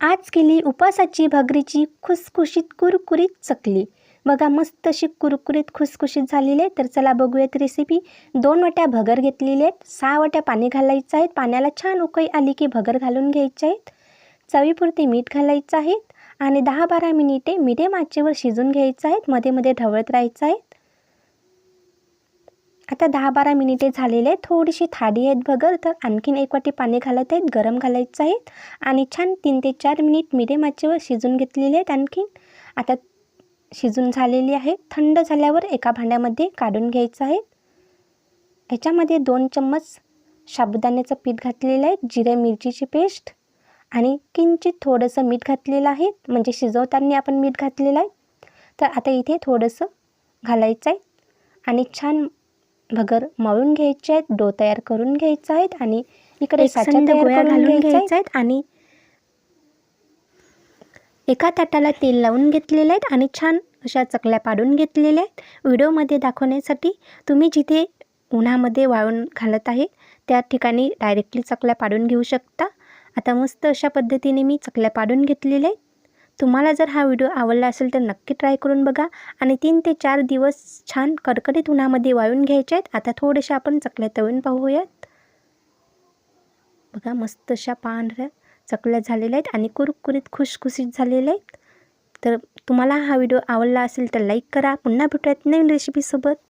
आज केली उपवासाची भाकरीची खुसखुशीत कुरकुरीत चकली. बघा मस्त अशी कुरकुरीत खुसखुशीत झालेली आहे. तर चला बघूयात रेसिपी. 2 वाट्या भगर घेतलेली आहेत. 6 वाट्या पाणी घालायचं आहे. पाण्याला छान उकळी आली की भगर घालून घ्यायचे आहेत. चवीपुरते मीठ घालायचं आहे आणि 10-12 मिनिटे मिडियम आचेवर शिजून घ्यायचं आहे. मध्ये मध्ये ढवळत राहायचं आहे. आता 10-12 मिनिटे झालेले आहेत. थोडीशी थाडी आहेत भगर, तर आणखीन 1 वाटी पाणी घालत आहेत. गरम घालायचं आहे आणि छान 3 ते 4 मिनिट मिडियम आचेवर शिजून घेतलेले आहेत. आणखीन आता शिजून झालेली आहे. थंड झाल्यावर एका भांड्यामध्ये काढून घ्यायचं आहे. ह्याच्यामध्ये 2 चम्मच साबुदाण्याचं पीठ घातलेलं आहे, जिरे मिरचीची पेस्ट आणि किंचित थोडंसं मीठ घातलेलं आहे, म्हणजे शिजवताना आपण मीठ घातलेलं आहे. तर आता इथे थोडंसं घालायचं आहे आणि छान भगर मळून घ्यायचे आहेत. डो तयार करून घ्यायचा आहे आणि इकडे साचा तयार करून घ्यायचा आहेत आणि एका ताटाला तेल लावून घेतलेले आहेत आणि छान अशा चकल्या पाडून घेतलेल्या आहेत. व्हिडिओमध्ये दाखवण्यासाठी तुम्ही जिथे उन्हामध्ये वाळून घालत आहे त्या ठिकाणी डायरेक्टली चकल्या पाडून घेऊ शकता. आता मस्त अशा पद्धतीने मी चकल्या पाडून घेतलेल्या आहेत. तुम्हाला जर हा व्हिडिओ आवडला असेल तर नक्की ट्राय करून बघा आणि 3 ते 4 दिवस छान कडकडीत उन्हामध्ये वाळून घ्यायचे आहेत. आता थोड्याशा आपण चकल्या तळून पाहूयात. बघा मस्त अशा पांढऱ्या चकल्या झालेल्या आहेत आणि कुरकुरीत खुसखुशीत झालेल्या आहेत. तर तुम्हाला हा व्हिडिओ आवडला असेल तर लाईक करा. पुन्हा भेटूयात नवीन रेसिपीसोबत.